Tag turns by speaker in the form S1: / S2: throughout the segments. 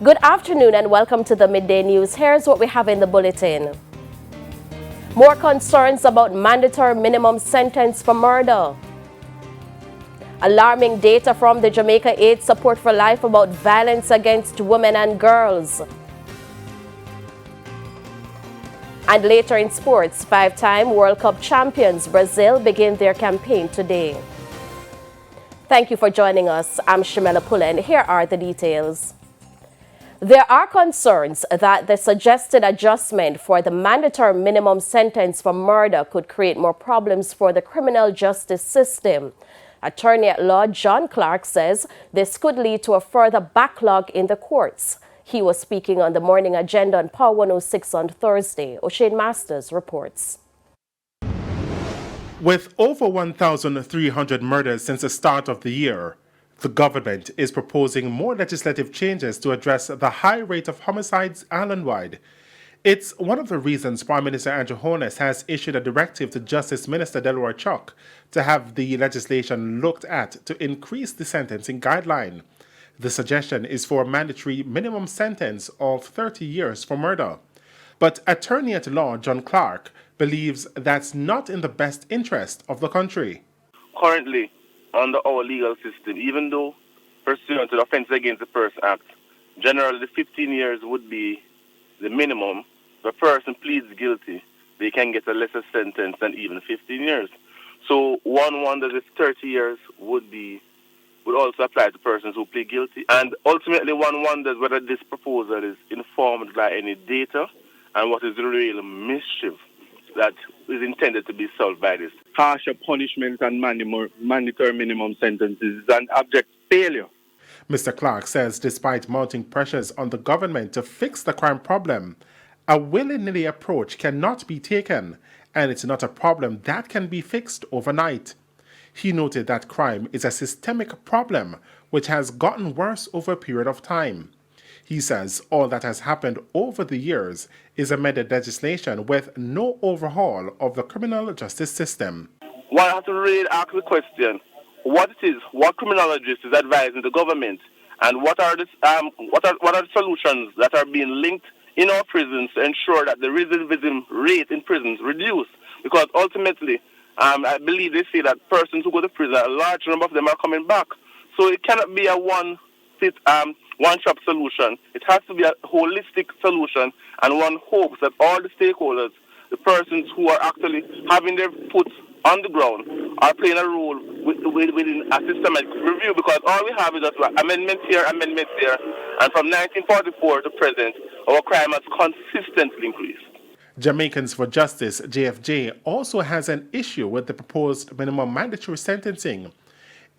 S1: Good afternoon and welcome to the Midday News. Here's what we have in the bulletin. More concerns about mandatory minimum sentence for murder. Alarming data from the Jamaica AIDS Support for Life about violence against women and girls. And later in sports, five-time World Cup champions Brazil begin their campaign today. Thank you for joining us. I'm Shamela Pullen. Here are the details. There are concerns that the suggested adjustment for the mandatory minimum sentence for murder could create more problems for the criminal justice system. Attorney at law John Clark says this could lead to a further backlog in the courts. He was speaking on the morning agenda on Power 106 on Thursday. O'Shane Masters reports.
S2: With over 1,300 murders since the start of the year, the government is proposing more legislative changes to address the high rate of homicides island-wide. It's one of the reasons Prime Minister Andrew Holness has issued a directive to Justice Minister Delroy Chuck to have the legislation looked at to increase the sentencing guideline. The suggestion is for a mandatory minimum sentence of 30 years for murder. But attorney at law John Clark believes that's not in the best interest of the country.
S3: Currently, under our legal system, even though pursuant to the Offence Against the Person Act, generally the 15 years would be the minimum. The person pleads guilty, they can get a lesser sentence than even 15 years. So one wonders if 30 years would also apply to persons who plead guilty. And ultimately one wonders whether this proposal is informed by any data and what is the real mischief that is intended to be solved by this.
S4: Harsher punishments and mandatory minimum sentences is an abject failure.
S2: Mr. Clark says despite mounting pressures on the government to fix the crime problem, a willy-nilly approach cannot be taken, and it's not a problem that can be fixed overnight. He noted that crime is a systemic problem which has gotten worse over a period of time. He says all that has happened over the years is amended legislation with no overhaul of the criminal justice system.
S3: One has to really ask the question, what criminologist is advising the government, and what are the solutions that are being linked in our prisons to ensure that the recidivism rate in prisons reduce? Because ultimately, I believe they say that persons who go to prison, a large number of them are coming back. So it cannot be a one-shop solution. It has to be a holistic solution, and one hopes that all the stakeholders, the persons who are actually having their foot on the ground, are playing a role within a systematic review, because all we have is just amendments here, and from 1944 to present, our crime has consistently increased.
S2: Jamaicans for Justice, JFJ, also has an issue with the proposed minimum mandatory sentencing.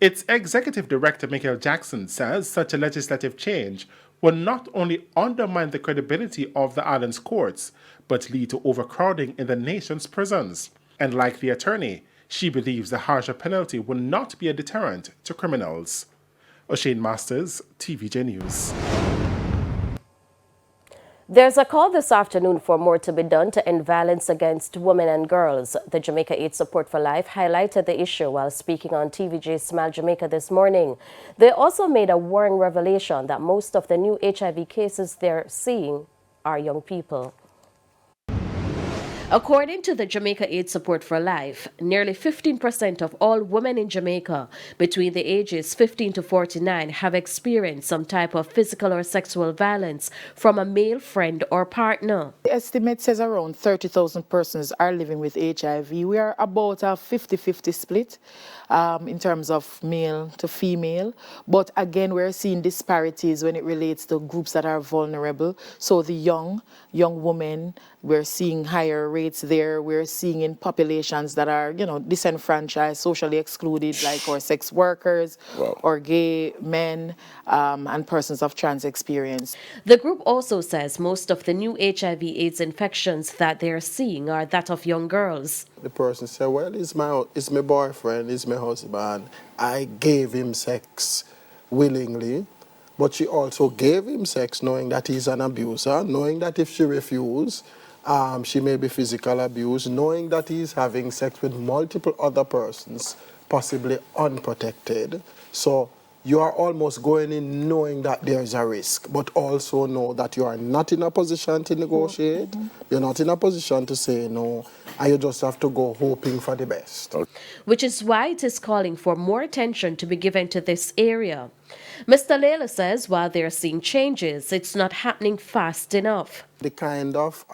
S2: Its executive director, Michael Jackson, says such a legislative change will not only undermine the credibility of the island's courts, but lead to overcrowding in the nation's prisons. And like the attorney, she believes the harsher penalty will not be a deterrent to criminals. O'Shane Masters, TVJ News.
S1: There's a call this afternoon for more to be done to end violence against women and girls. The Jamaica AIDS Support for Life highlighted the issue while speaking on TVJ Smile Jamaica this morning. They also made a worrying revelation that most of the new HIV cases they're seeing are young people. According to the Jamaica AIDS Support for Life, nearly 15% of all women in Jamaica between the ages 15 to 49 have experienced some type of physical or sexual violence from a male friend or partner.
S5: The estimate says around 30,000 persons are living with HIV. We are about a 50-50 split in terms of male to female. But again, we're seeing disparities when it relates to groups that are vulnerable. So the young women, we're seeing higher rates there. We're seeing in populations that are, disenfranchised, socially excluded, like our sex workers, or gay men, and persons of trans experience.
S1: The group also says most of the new HIV/AIDS infections that they're seeing are that of young girls.
S6: The person said, well, it's my boyfriend, it's my husband. I gave him sex willingly. But she also gave him sex knowing that he's an abuser, knowing that if she refuses, she may be physical abuse, knowing that he's having sex with multiple other persons, possibly unprotected. So you are almost going in knowing that there's a risk, but also know that you are not in a position to negotiate, you're not in a position to say no, and you just have to go hoping for the best.
S1: Which is why it is calling for more attention to be given to this area. Mr. Lela says while they're seeing changes, it's not happening fast enough.
S6: The kind of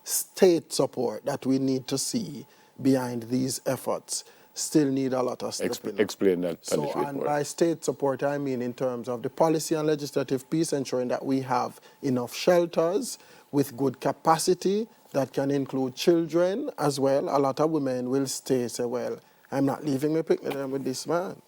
S6: state support that we need to see behind these efforts still need a lot of stepping up.
S7: Explain that.
S6: So, and by state support, I mean in terms of the policy and legislative piece, ensuring that we have enough shelters with good capacity that can include children as well. A lot of women will say, well, I'm not leaving my picnic with this man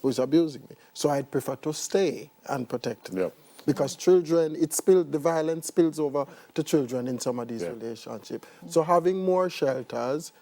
S6: who's abusing me. So I'd prefer to stay and protect them.
S7: Yep.
S6: Because children, the violence spills over to children in some of these relationships. So having more shelters,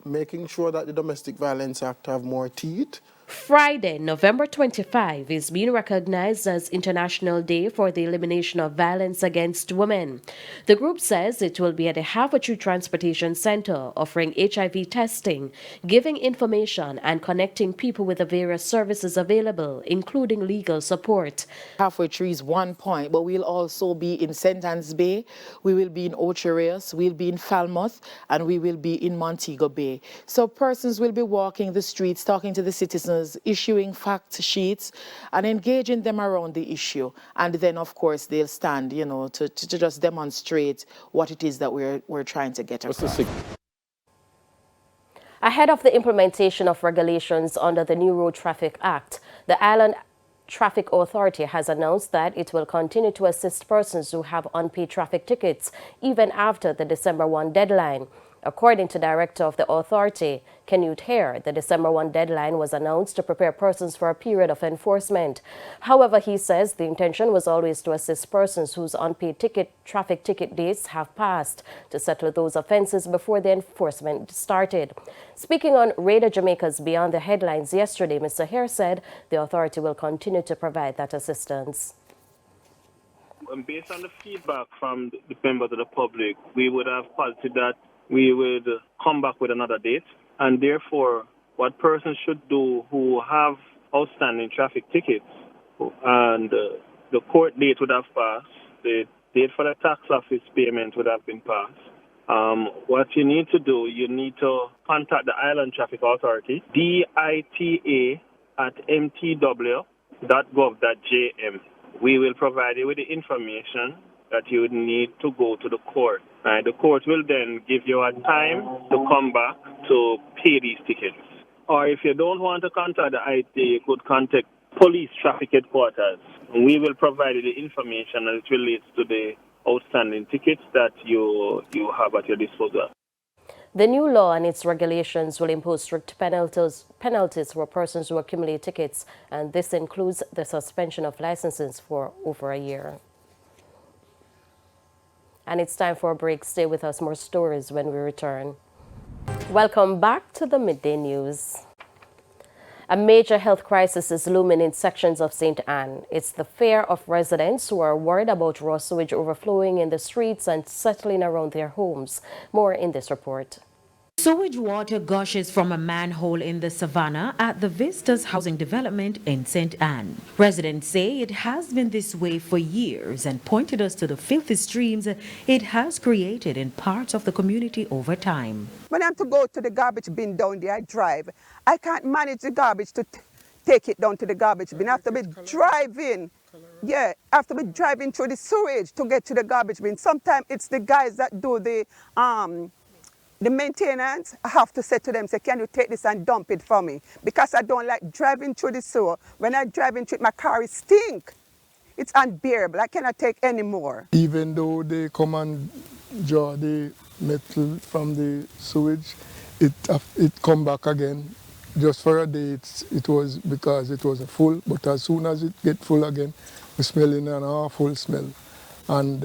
S6: making sure that the Domestic Violence Act have more teeth.
S1: Friday, November 25 is being recognized as International Day for the Elimination of Violence Against Women. The group says it will be at the Half-a-Tree Transportation Center offering HIV testing, giving information and connecting people with the various services available, including legal support.
S5: Halfway Tree is 1 point, but we'll also be in St. Anne's Bay, we will be in Ocho Rios, we'll be in Falmouth, and we will be in Montego Bay. So persons will be walking the streets, talking to the citizens, issuing fact sheets and engaging them around the issue. And then, of course, they'll stand, to just demonstrate what it is that we're trying to get across.
S1: Ahead of the implementation of regulations under the new Road Traffic Act, the Island Traffic Authority has announced that it will continue to assist persons who have unpaid traffic tickets even after the December 1 deadline. According to Director of the Authority, Canute Hare, the December 1 deadline was announced to prepare persons for a period of enforcement. However, he says the intention was always to assist persons whose unpaid traffic ticket dates have passed to settle those offenses before the enforcement started. Speaking on Radio Jamaica's Beyond the Headlines yesterday, Mr. Hare said the authority will continue to provide that assistance.
S3: Based on the feedback from the members of the public, we would have posited that we would come back with another date, and therefore what persons should do who have outstanding traffic tickets and the court date would have passed, the date for the tax office payment would have been passed. What you need to do, you need to contact the Island Traffic Authority, DITA at mtw.gov.jm. We will provide you with the information that you would need to go to the court. Right? The court will then give you a time to come back to pay these tickets. Or if you don't want to contact the ITA, you could contact police traffic headquarters. We will provide you the information as it relates to the outstanding tickets that you have at your disposal.
S1: The new law and its regulations will impose strict penalties for persons who accumulate tickets, and this includes the suspension of licenses for over a year. And it's time for a break. Stay with us, more stories when we return. Welcome back to the Midday News. A major health crisis is looming in sections of St. Anne. It's the fear of residents who are worried about raw sewage overflowing in the streets and settling around their homes. More in this report.
S8: Sewage water gushes from a manhole in the savannah at the Vistas housing development in St. Anne. Residents say it has been this way for years and pointed us to the filthy streams it has created in parts of the community over time.
S9: When I'm to go to the garbage bin down there, I drive. I can't manage the garbage to take it down to the garbage bin. I have to be driving. Yeah, I have to be driving through the sewage to get to the garbage bin. Sometimes it's the guys that do the maintenance. I have to say to them, say, can you take this and dump it for me? Because I don't like driving through the sewer. When I drive into it, my car is stink. It's unbearable. I cannot take any more.
S10: Even though they come and draw the metal from the sewage, it come back again. Just for a day, it was because it was full, but as soon as it get full again, we're smelling an awful smell. And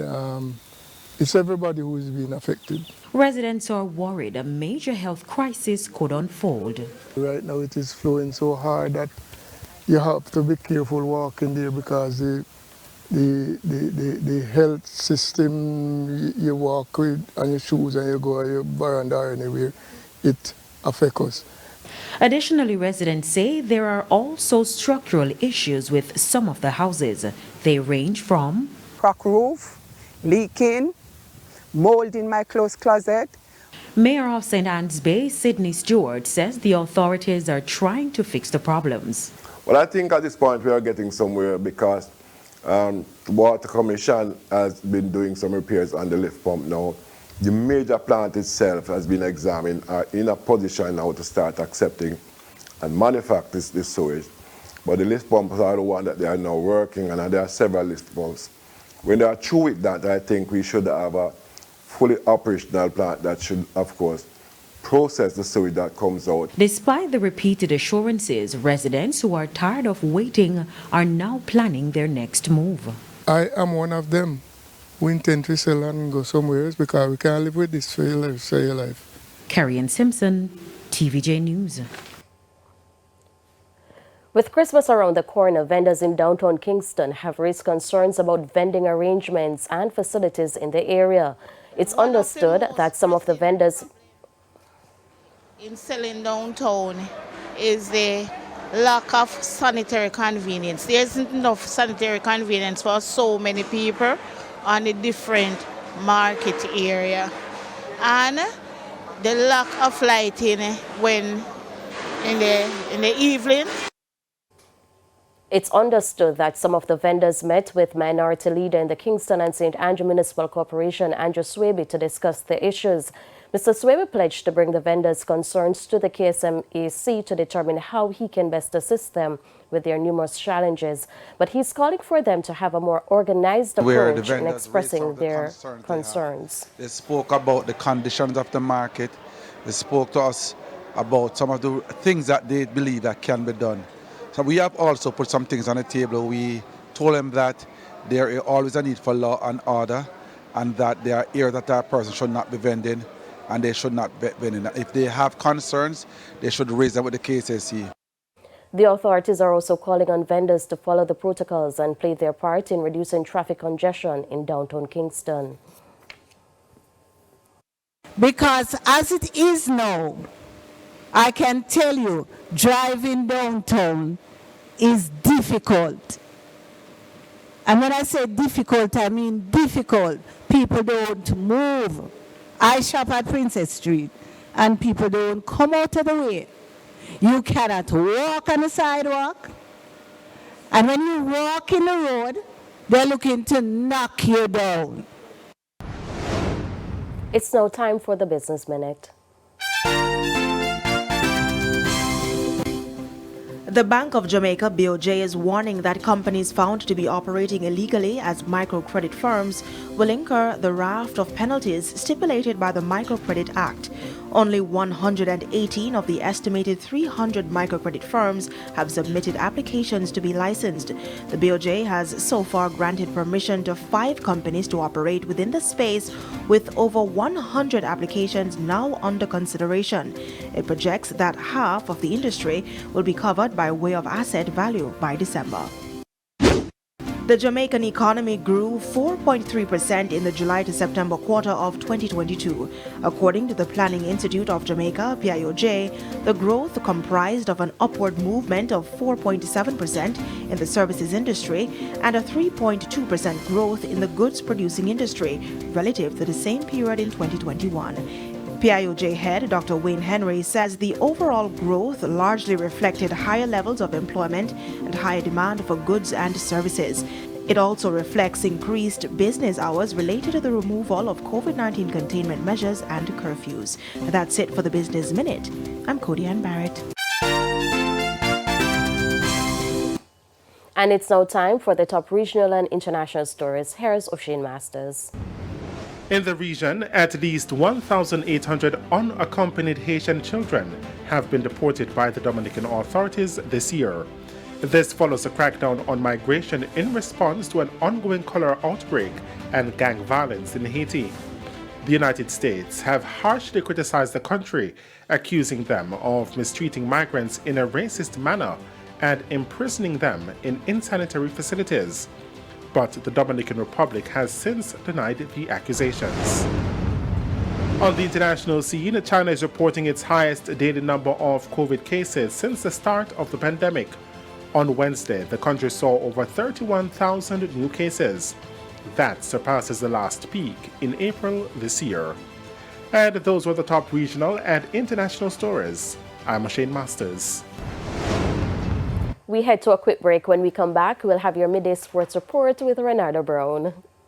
S10: it's everybody who is being affected.
S8: Residents are worried a major health crisis could unfold.
S10: Right now it is flowing so hard that you have to be careful walking there because the health system you walk with on your shoes and you go on your veranda or anywhere, it affects us.
S8: Additionally, residents say there are also structural issues with some of the houses. They range from
S9: Crack roof, leaking, mold in my clothes closet.
S8: Mayor of St. Anne's Bay, Sydney Stewart, says the authorities are trying to fix the problems.
S7: Well, I think at this point we are getting somewhere because the Water Commission has been doing some repairs on the lift pump now. The major plant itself has been examined, are in a position now to start accepting and manufacture this sewage. But the lift pumps are the one that they are now working on, and there are several lift pumps. When they are through with that, I think we should have a fully operational plant that should, of course, process the sewage that comes out.
S8: Despite the repeated assurances, residents who are tired of waiting are now planning their next move.
S10: I am one of them. We intend to sell and go somewhere else because we can't live with this for your life.
S8: Carrie Ann Simpson, TVJ News.
S1: With Christmas around the corner, vendors in downtown Kingston have raised concerns about vending arrangements and facilities in the area. It's understood that some of the vendors
S11: in selling downtown is the lack of sanitary convenience. There isn't enough sanitary convenience for so many people on the different market area, and the lack of lighting when in the evening.
S1: It's understood that some of the vendors met with minority leader in the Kingston and St. Andrew Municipal Corporation, Andrew Sewage, to discuss the issues. Mr. Sewage pledged to bring the vendors' concerns to the KSMAC to determine how he can best assist them with their numerous challenges. But he's calling for them to have a more organized approach in expressing their concerns.
S12: They spoke about the conditions of the market. They spoke to us about some of the things that they believe that can be done. So we have also put some things on the table. We told them that there is always a need for law and order, and that there are areas that a person should not be vending, and they should not be vending. If they have concerns, they should raise them with the KSAC.
S1: The authorities are also calling on vendors to follow the protocols and play their part in reducing traffic congestion in downtown Kingston.
S13: Because as it is now, I can tell you, driving downtown is difficult. And when I say difficult, I mean difficult. People don't move. I shop at Princess Street, and people don't come out of the way. You cannot walk on the sidewalk. And when you walk in the road, they're looking to knock you down.
S1: It's now time for the Business Minute.
S14: The Bank of Jamaica, BOJ, is warning that companies found to be operating illegally as microcredit firms will incur the raft of penalties stipulated by the Microcredit Act. Only 118 of the estimated 300 microcredit firms have submitted applications to be licensed. The BOJ has so far granted permission to 5 companies to operate within the space, with over 100 applications now under consideration. It projects that half of the industry will be covered by way of asset value by December. The Jamaican economy grew 4.3% in the July to September quarter of 2022. According to the Planning Institute of Jamaica, PIOJ, the growth comprised of an upward movement of 4.7% in the services industry and a 3.2% growth in the goods producing industry relative to the same period in 2021. PIOJ head Dr. Wayne Henry says the overall growth largely reflected higher levels of employment and higher demand for goods and services. It also reflects increased business hours related to the removal of COVID-19 containment measures and curfews. That's it for the Business Minute. I'm Cody Ann Barrett.
S1: And it's now time for the top regional and international stories. Here's O'Shane Masters.
S2: In the region, at least 1,800 unaccompanied Haitian children have been deported by the Dominican authorities this year. This follows a crackdown on migration in response to an ongoing cholera outbreak and gang violence in Haiti. The United States have harshly criticized the country, accusing them of mistreating migrants in a racist manner and imprisoning them in insanitary facilities. But the Dominican Republic has since denied the accusations. On the international scene, China is reporting its highest daily number of COVID cases since the start of the pandemic. On Wednesday, the country saw over 31,000 new cases. That surpasses the last peak in April this year. And those were the top regional and international stories. I'm Shane Masters.
S1: We head to a quick break. When we come back, we'll have your midday sports report with Renardo Brown.